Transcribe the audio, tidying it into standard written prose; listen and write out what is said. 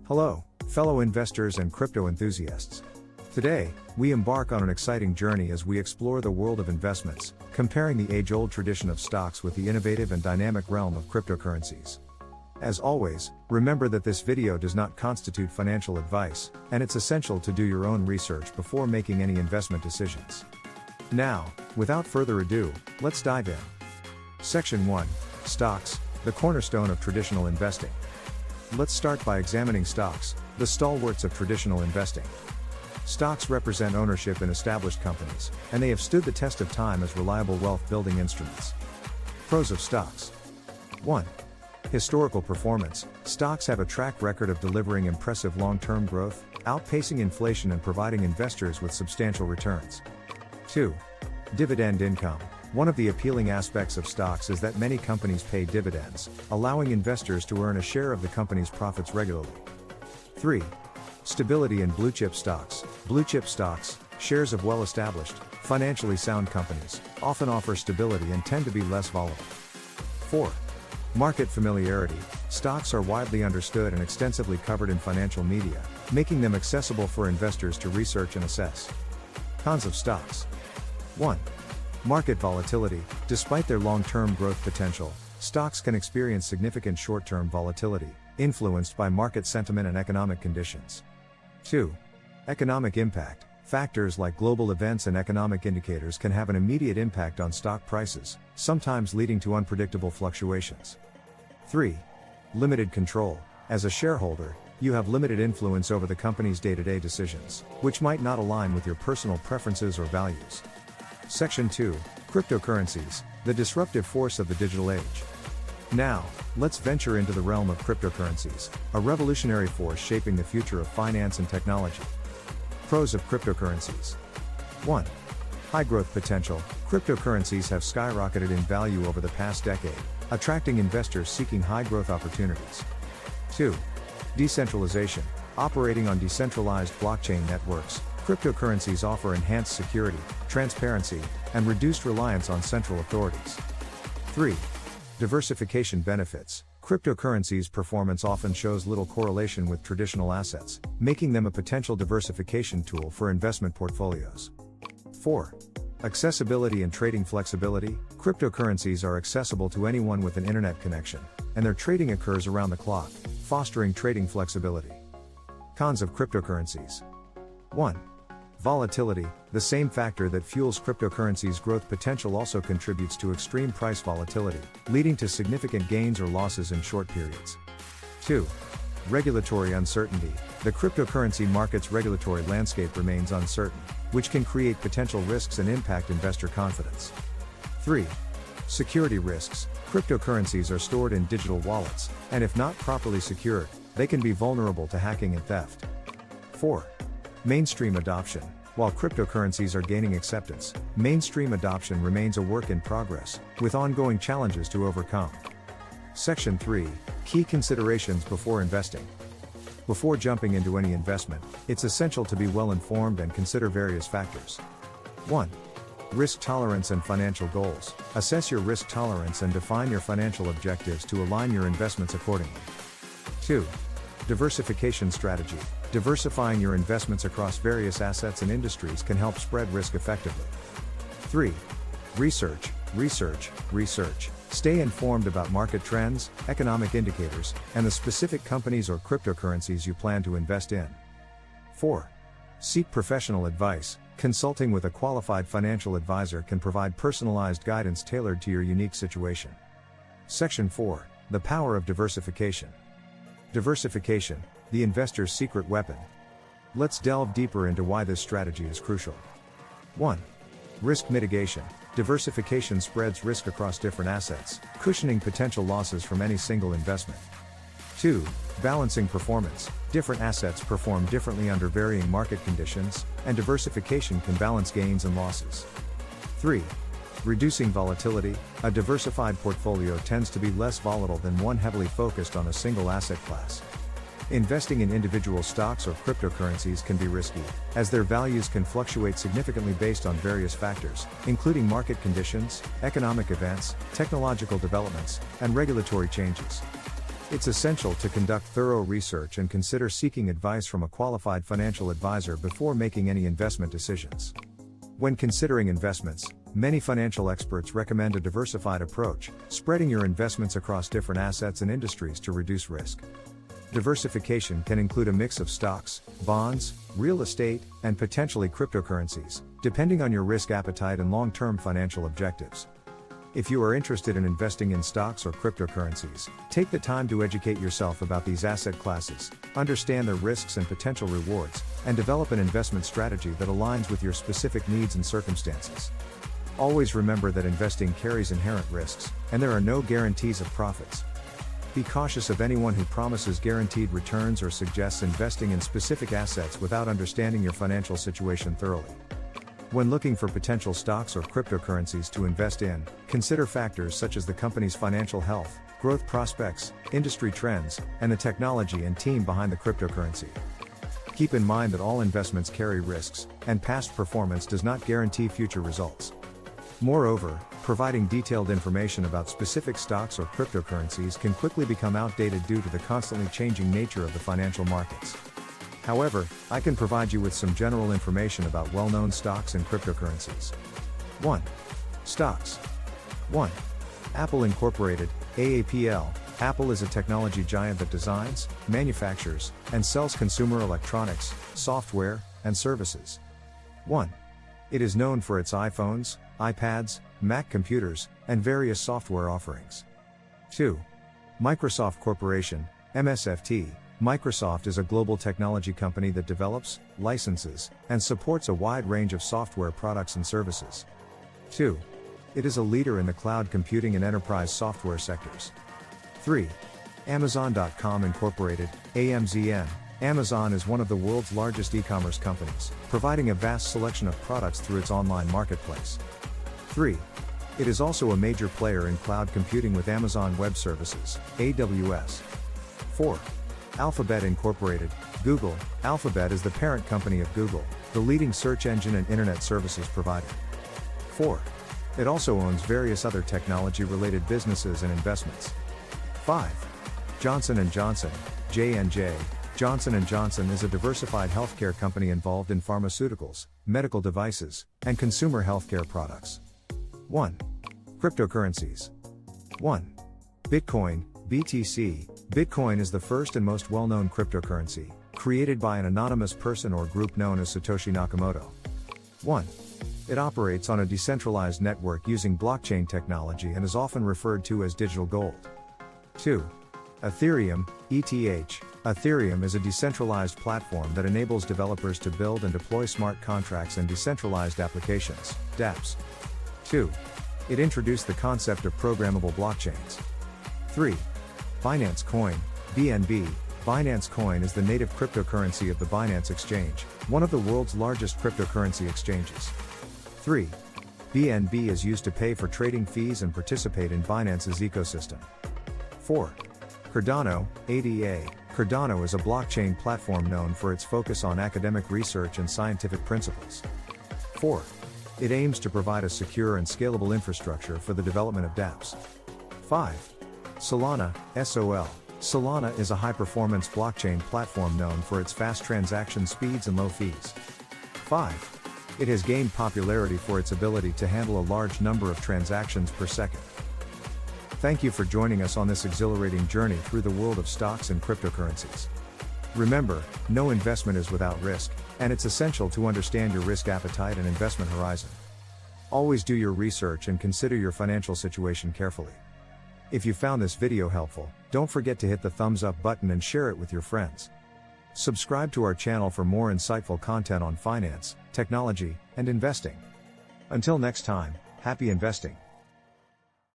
Hello, fellow investors and crypto enthusiasts. Today, we embark on an exciting journey as we explore the world of investments, comparing the age-old tradition of stocks with the innovative and dynamic realm of cryptocurrencies. As always, remember that this video does not constitute financial advice, and it's essential to do your own research before making any investment decisions. Now, without further ado, let's dive in. Section 1. Stocks, the cornerstone of traditional investing. Let's start by examining stocks, the stalwarts of traditional investing. Stocks represent ownership in established companies, and they have stood the test of time as reliable wealth-building instruments. Pros of stocks. 1. Historical performance. Stocks have a track record of delivering impressive long-term growth, outpacing inflation and providing investors with substantial returns. 2. Dividend income. One of the appealing aspects of stocks is that many companies pay dividends, allowing investors to earn a share of the company's profits regularly. 3. Stability in blue-chip stocks. Blue-chip stocks, shares of well-established, financially sound companies, often offer stability and tend to be less volatile. 4. Market familiarity. Stocks are widely understood and extensively covered in financial media, making them accessible for investors to research and assess. Cons of stocks. 1. Market volatility. Despite their long-term growth potential, stocks can experience significant short-term volatility, influenced by market sentiment and economic conditions. 2. Economic impact. Factors like global events and economic indicators can have an immediate impact on stock prices, sometimes leading to unpredictable fluctuations. 3. Limited control. As a shareholder, you have limited influence over the company's day-to-day decisions, which might not align with your personal preferences or values. Section 2. Cryptocurrencies, the disruptive force of the digital age. Now, let's venture into the realm of cryptocurrencies, a revolutionary force shaping the future of finance and technology. Pros of cryptocurrencies. 1. High growth potential. Cryptocurrencies have skyrocketed in value over the past decade, attracting investors seeking high growth opportunities. 2. Decentralization. Operating on decentralized blockchain networks, cryptocurrencies offer enhanced security, transparency, and reduced reliance on central authorities. 3. Diversification benefits. Cryptocurrencies' performance often shows little correlation with traditional assets, making them a potential diversification tool for investment portfolios. 4. Accessibility and trading flexibility. Cryptocurrencies are accessible to anyone with an internet connection, and their trading occurs around the clock, fostering trading flexibility. Cons of cryptocurrencies. 1. Volatility. The same factor that fuels cryptocurrencies' growth potential also contributes to extreme price volatility, leading to significant gains or losses in short periods. 2. Regulatory uncertainty. The cryptocurrency market's regulatory landscape remains uncertain, which can create potential risks and impact investor confidence. 3. Security risks. Cryptocurrencies are stored in digital wallets, and if not properly secured, they can be vulnerable to hacking and theft. 4. Mainstream adoption. While cryptocurrencies are gaining acceptance, mainstream adoption remains a work in progress, with ongoing challenges to overcome. Section 3. Key considerations before investing. Before jumping into any investment, it's essential to be well informed and consider various factors. 1. Risk tolerance and financial goals. Assess your risk tolerance and define your financial objectives to align your investments accordingly. 2. Diversification strategy. Diversifying your investments across various assets and industries can help spread risk effectively. 3. Research. Stay informed about market trends, economic indicators, and the specific companies or cryptocurrencies you plan to invest in. 4. Seek professional advice. Consulting with a qualified financial advisor can provide personalized guidance tailored to your unique situation. Section 4. The power of diversification. Diversification, the investor's secret weapon. Let's delve deeper into why this strategy is crucial. 1. Risk mitigation. Diversification spreads risk across different assets, cushioning potential losses from any single investment. 2. Balancing performance. Different assets perform differently under varying market conditions, and diversification can balance gains and losses. 3. Reducing volatility. A diversified portfolio tends to be less volatile than one heavily focused on a single asset class. Investing in individual stocks or cryptocurrencies can be risky, as their values can fluctuate significantly based on various factors, including market conditions, economic events, technological developments, and regulatory changes. It's essential to conduct thorough research and consider seeking advice from a qualified financial advisor before making any investment decisions. When considering investments, many financial experts recommend a diversified approach, spreading your investments across different assets and industries to reduce risk. Diversification can include a mix of stocks, bonds, real estate, and potentially cryptocurrencies, depending on your risk appetite and long-term financial objectives. If you are interested in investing in stocks or cryptocurrencies, take the time to educate yourself about these asset classes, understand their risks and potential rewards, and develop an investment strategy that aligns with your specific needs and circumstances. Always remember that investing carries inherent risks, and there are no guarantees of profits. Be cautious of anyone who promises guaranteed returns or suggests investing in specific assets without understanding your financial situation thoroughly. When looking for potential stocks or cryptocurrencies to invest in, consider factors such as the company's financial health, growth prospects, industry trends, and the technology and team behind the cryptocurrency. Keep in mind that all investments carry risks, and past performance does not guarantee future results. Moreover, providing detailed information about specific stocks or cryptocurrencies can quickly become outdated due to the constantly changing nature of the financial markets. However, I can provide you with some general information about well-known stocks and cryptocurrencies. 1. Stocks. 1. Apple Incorporated, AAPL. Apple is a technology giant that designs, manufactures, and sells consumer electronics, software, and services. 1. It is known for its iPhones, iPads, Mac computers, and various software offerings. 2. Microsoft Corporation, MSFT. Microsoft is a global technology company that develops, licenses, and supports a wide range of software products and services. 2. It is a leader in the cloud computing and enterprise software sectors. 3. Amazon.com Incorporated, AMZN. Amazon is one of the world's largest e-commerce companies, providing a vast selection of products through its online marketplace. 3. It is also a major player in cloud computing with Amazon Web Services, AWS. 4. Alphabet Incorporated, Google. Alphabet is the parent company of Google, the leading search engine and internet services provider. 4. It also owns various other technology-related businesses and investments. 5. Johnson & Johnson, J&J. Johnson & Johnson is a diversified healthcare company involved in pharmaceuticals, medical devices, and consumer healthcare products. 1. Cryptocurrencies. 1. Bitcoin, BTC. Bitcoin is the first and most well-known cryptocurrency, created by an anonymous person or group known as Satoshi Nakamoto. 1. It operates on a decentralized network using blockchain technology and is often referred to as digital gold. 2. Ethereum, ETH. Ethereum is a decentralized platform that enables developers to build and deploy smart contracts and decentralized applications, dApps. 2. It introduced the concept of programmable blockchains. 3. Binance Coin, BNB. Binance Coin is the native cryptocurrency of the Binance Exchange, one of the world's largest cryptocurrency exchanges. 3. BNB is used to pay for trading fees and participate in Binance's ecosystem. 4. Cardano, ADA. Cardano is a blockchain platform known for its focus on academic research and scientific principles. 4. It aims to provide a secure and scalable infrastructure for the development of dApps. 5. Solana, SOL. Solana is a high-performance blockchain platform known for its fast transaction speeds and low fees. 5. It has gained popularity for its ability to handle a large number of transactions per second. Thank you for joining us on this exhilarating journey through the world of stocks and cryptocurrencies. Remember, no investment is without risk, and it's essential to understand your risk appetite and investment horizon. Always do your research and consider your financial situation carefully. If you found this video helpful, don't forget to hit the thumbs up button and share it with your friends. Subscribe to our channel for more insightful content on finance, technology, and investing. Until next time, happy investing.